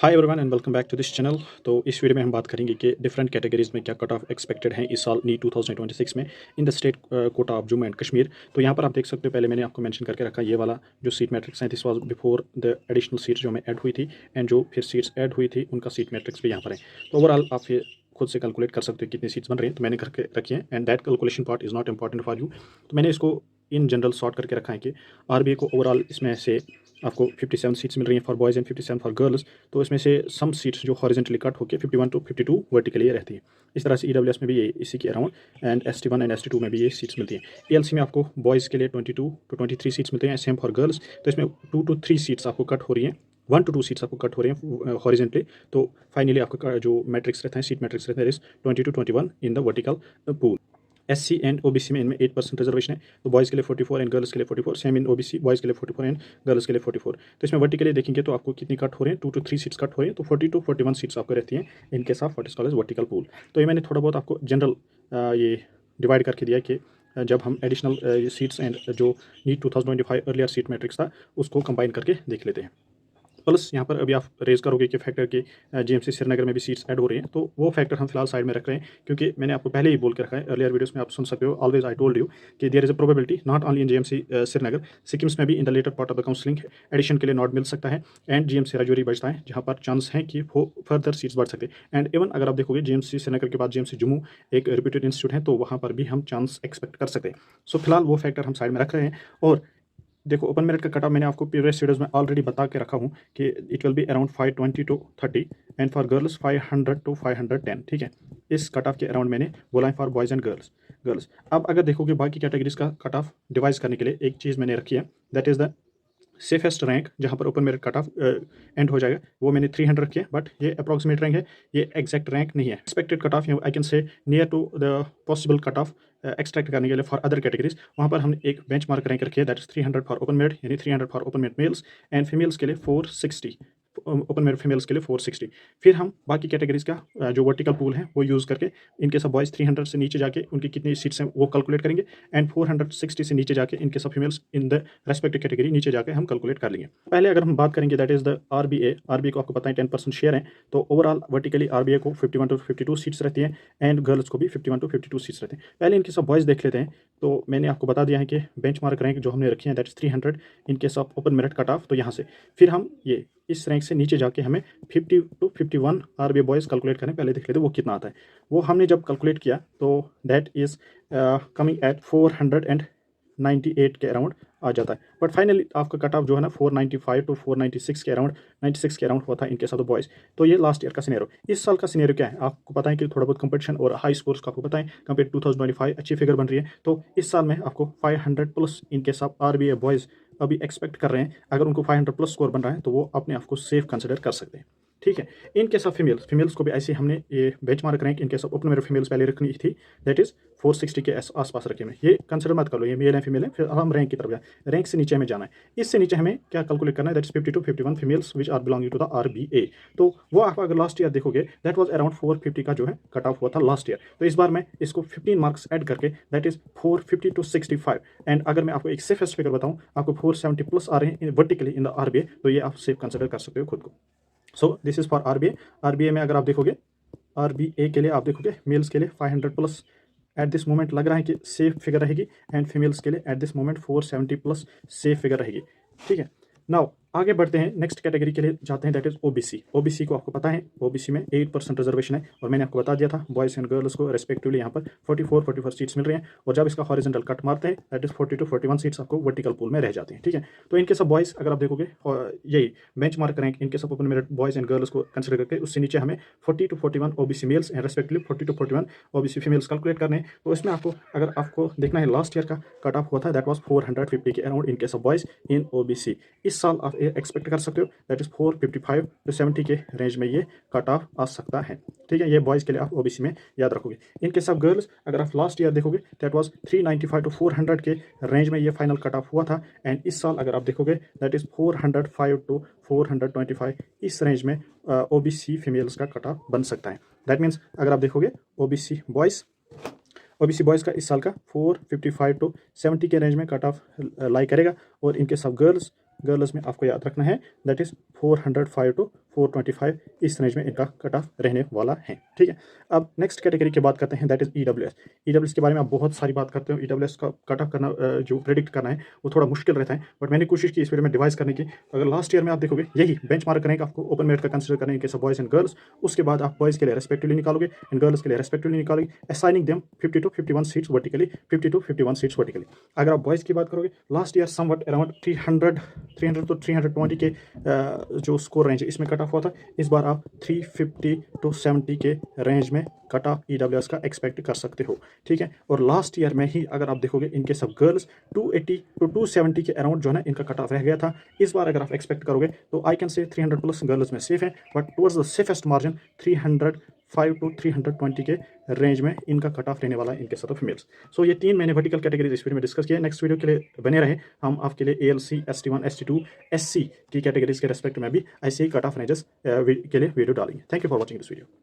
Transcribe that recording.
Hi everyone and welcome back to this channel. तो इस video में हम बात करेंगे कि डिफरेंट कैटेगरीज में क्या कट ऑफ एक्सपेक्टेड हैं इस साल नीट 2026 में in the state quota of Jammu and Kashmir. तो यहाँ पर आप देख सकते हो, पहले मैंने आपको मेंशन करके रखा ये वाला जो सीट मैट्रिक्स हैं, this was before the additional seats जो हमें ऐड हुई थी एंड जो फिर सीट्स ऐड हुई थी उनका सीट मैट्रिक्स भी यहाँ पर है। तो ओवरऑल आप ये खुद से कैलकुलेट कर सकते हो कितनी सीट्स बन रही हैं। तो मैंने करके रखी है and that calculation part is not important for you. तो मैंने इसको इन जनरल सॉर्ट करके रखा है कि आरबीआई को ओवरऑल इसमें से आपको 57 सीट्स मिल रही हैं for boys and 57 for girls. तो इसमें से सम सीट्स जो हॉरिजेंटली कट होकर 51 टू 52 वर्टिकली रहती है। इस तरह से ईडब्ल्यूएस में भी ये इसी के around and ST1 and ST2 में भी ये सीट्स मिलती हैं। एएलसी में आपको बॉयज़ के लिए 22 टू 23 सीट्स मिलते हैं, सेम फॉर गर्ल्स। तो इसमें 2 टू 3 सीट्स आपको कट हो रही हैं, 1 टू 2 सीट्स आपको कट हो रही हैं हॉरिजेंटली। तो फाइनली आपका जो मैट्रिक्स रहता है, सीट मैट्रिक्स रहता है, इस 20 to 21 in the vertical pool. SC and OBC में इनमें 8% रिजर्वेशन है। तो बॉयज़ के लिए 44 एंड गर्ल्स के लिए 44, सेम इन OBC बॉयज़ के लिए 44 एंड गर्ल्स के लिए 44। तो इसमें वर्टिकली देखेंगे तो आपको कितनी कट हो रही है, 2 टू 3 सीट्स कट हो रही है। तो 40 टू 41 सीट्स आपको रहती हैं in case of what is called as vertical pool. तो ये मैंने थोड़ा बहुत आपको जनरल ये डिवाइड करके दिया कि जब हम एडिशनल सीट्स एंड जो नीट 2025 अर्लियर सीट मैट्रिक्स था उसको कंबाइन करके देख लेते हैं। प्लस यहाँ पर अभी आप रेज करोगे कि फैक्टर कि GMC श्रीनगर में भी सीट्स ऐड हो रही हैं, तो वो फैक्टर हम फिलहाल साइड में रख रहे हैं, क्योंकि मैंने आपको पहले ही बोल के रखा है अर्लियर वीडियोस में, आप सुन सकते हो। ऑलवेज आई टोल्ड यू कि there is a probability not only in GMC Srinagar, SKIMS में भी in the latter part of the counselling addition के लिए नॉट मिल सकता है एंड GMC राजौरी बचता है, जहाँ पर चांस है कि वो फर्दर सीट्स बढ़ सकते हैं। एंड इवन अगर आप देखोगे GMC श्रीनगर के बाद GMC जम्मू एक रिप्यूटेड इंस्टीट्यूट है, तो वहाँ पर भी हम चांस एक्सपेक्ट कर सकते हैं। सो फिलहाल वो फैक्टर हम साइड में रख रहे हैं। और देखो, ओपन मेरिट का कट ऑफ मैंने आपको प्रीवियस वीडियोस में ऑलरेडी बता के रखा हूँ कि it will be around 520 to 30 and for girls 500 to 510। ठीक है, इस कट ऑफ के अराउंड मैंने बोला है फॉर बॉयज़ एंड गर्ल्स। अब अगर देखोगे बाकी कैटेगरीज का कट ऑफ डिवाइस करने के लिए एक चीज़ मैंने रखी है, that is the safest rank, जहाँ पर open merit cut off and हो जाएगा, वो मैंने 300 रखी है। बट ये अप्रॉक्सीमेट रैंक है, ये एग्जैक्ट रैंक नहीं है। Expected cut off I can say near to the possible cut off extract करने के लिए फॉर अदर कैटेगरीज, वहाँ पर हमने एक बेंच मार्क रैंक रखी है, that is 300 for open merit, यानी 300 for open merit mails and females के लिए 460, ओपन मेरिट फीमेल्स के लिए 460। फिर हम बाकी कैटेगरीज का जो वर्टिकल पूल है वो यूज़ करके इनके सब बॉयज़ 300 से नीचे जाके उनकी कितनी सीट्स हैं वो कैलकुलेट करेंगे एंड 460 से नीचे जाके इनके सब females in the respective category नीचे जाके हम कैलकुलेट कर लेंगे। पहले अगर हम बात करेंगे दैट इज़ द आरबीए को आपको पता है 10% शेयर है। तो ओवरऑल वर्टिकली आरबीए को 51 टू 52 सीट्स रहती हैं एंड गर्ल्स को भी 51 टू 52 सीट्स रहती हैं। पहले इनके सब बॉयज़ देख लेते हैं। तो मैंने आपको बता दिया है कि बेंचमार्क रैंक जो हमने रखी है that is 300 in case of open merit cut off. तो यहाँ से फिर हम ये इस रैंक से नीचे जाके हमें 50 टू 51 आरबीए बॉयज़ कैलकुलेट करें। पहले देख लेते हैं वो कितना आता है। वो हमने जब कैलकुलेट किया तो दैट इज़ कमिंग एट 498 के अराउंड आ जाता है। बट फाइनली आपका कट ऑफ जो है ना 495 टू 496 के अराउंड, 96 के अराउंड हुआ था इनके साथ बॉयज़। तो ये लास्ट ईयर का सिनेरियो। इस साल का सिनेरियो क्या है आपको पता है कि थोड़ा बहुत कंपटीशन और हाई स्कोर्स का आपको पता है, कंपेयर 2025 अच्छी फिगर बन रही है। तो इस साल में आपको 500 प्लस इनके साथ आरबीए बॉयज़ अभी एक्सपेक्ट कर रहे हैं। अगर उनको 500 प्लस स्कोर बन रहा है तो वो अपने आप को सेफ कंसिडर कर सकते हैं। ठीक है, इनके साथ फीमेल्स को भी ऐसे हमने ये बेंचमार्क रैंक इनके साथ ओपन मेरिट फीमेल्स पहले रखनी थी, दैट इज 460 के आसपास रखे में। ये कंसिडर मत कर लो ये मेल है फीमेल है, फिर हम रैंक की तरफ जाए, रैंक से नीचे हमें जाना है। इससे नीचे हमें क्या कैलकुलेट करना है, that is 50 to 51 females which are belonging to the RBA. तो वो आप अगर लास्ट ईयर देखोगे दैट वाज अराउंड 450 का जो है कट ऑफ हुआ था लास्ट ईयर। तो इस बार मैं इसको 15 मार्क्स ऐड करके दैट इज 450 टू 65 एंड अगर मैं आपको एक सेफेस्ट फिगर बताऊं, आपको 470 प्लस आ रहे हैं वर्टिकली इन द आरबीए। तो ये आप सेफ कंसिडर कर सकते हो खुद को। So this is for RBA. RBA में अगर आप देखोगे, आरबीए के लिए आप देखोगे मेल्स के लिए 500 प्लस एट दिस मोमेंट लग रहा है कि सेफ फिगर रहेगी एंड फीमेल्स के लिए at this moment 470 plus safe figure रहेगी। ठीक है, नाउ आगे बढ़ते हैं, नेक्स्ट कैटेगरी के लिए जाते हैं, दैट इज ओबीसी। ओबीसी को आपको पता है ओबीसी में 8% रिजर्वेशन है और मैंने आपको बता दिया था बॉयज़ एंड गर्ल्स को रेस्पेक्टिवली यहाँ पर 44 सीट्स मिल रही हैं। और जब इसका हॉरिजॉन्टल कट मारते हैं दैट इज 40 टू 41 सीट्स आपको वर्टिकल पूल में रह जाती हैं। ठीक है, तो इनके सब बॉयज़ अगर आप देखोगे यही बेंचमार्क रैंक इनके सब open merit boys and girls को कंसिडर करके उससे नीचे हमें 40 to 41 OBC males and respectively 40 to 41 OBC females calculate करने हैं। तो इसमें आपको अगर आपको देखना है लास्ट ईयर का कट ऑफ हुआ था दैट वाज 450 के अराउंड इनके सब बॉयज़ इन ओबीसी। इस साल आप एक्सपेक्ट कर सकते हो दैट इज 455 टू 70 के रेंज में ये कट ऑफ आ सकता है। ठीक है, ये बॉयज़ के लिए आप ओबीसी में याद रखोगे। इनके सब गर्ल्स अगर आप लास्ट ईयर देखोगे दैट वाज 395 टू 400 के रेंज में ये फाइनल कट ऑफ हुआ था एंड इस साल अगर आप देखोगे दैट इज 405 टू 425 इस रेंज में ओबीसी फीमेल्स का कट ऑफ बन सकता है। दैट मीन्स अगर आप देखोगे ओबीसी बॉयज़ का इस साल का 455 टू 70 के रेंज में कट ऑफ लाई करेगा और इनके सब गर्ल्स में आपको याद रखना है दैट इज 405 टू 425 इस रेंज में इनका कट ऑफ रहने वाला है। ठीक है, अब नेक्स्ट कैटेगरी की बात करते हैं, दैट इज़ EWS। EWS के बारे में आप बहुत सारी बात करते हो। EWS का कट ऑफ करना जो प्रेडिक्ट करना है वो थोड़ा मुश्किल रहता है, बट मैंने कोशिश की इस वीडियो में डिवाइस करने की। अगर लास्ट ईयर में आप देखोगे यही बेंच मार्क करेंगे, आपको ओपन मेरिट का कंसिडर करने के सब बॉयज़ एंड गर्ल्स, उसके बाद आप बॉयज़ के लिए रेस्पेक्टिवली निकालोगे एंड गर्ल्स के लिए रेस्पेक्टिवली निकालोगे, assigning them 50 to 51 seats vertically, 50 to 51 seats vertically. अगर आप बॉयज़ की बात करोगे, last year somewhat around 300 to 320 के जो स्कोर रेंज है इसमें कट ऑफ हुआ था। इस बार आप 350 टू 70 के रेंज में कट ऑफ EWS का एक्सपेक्ट कर सकते हो। ठीक है, और लास्ट ईयर में ही अगर आप देखोगे इनके सब गर्ल्स 280 टू 270 के अराउंड जो है ना इनका कट ऑफ रह गया था। इस बार अगर आप एक्सपेक्ट करोगे तो आई कैन से 300 प्लस गर्ल्स में सेफ है, but towards the safest margin 305 to 320 के रेंज में इनका कट ऑफ रहने वाला है इनके साथ फीमेल्स। सो ये 3 मैंने वर्टिकल कैटेगरीज इस वीडियो में डिस्कस किया। नेक्स्ट वीडियो के लिए बने रहे, हम आपके लिए ALC, ST1, ST2, SC की कैटेगरीज के रेस्पेक्ट में भी ऐसे ही कट ऑफ रेंजेस के लिए वीडियो डालेंगे। Thank you for watching this video.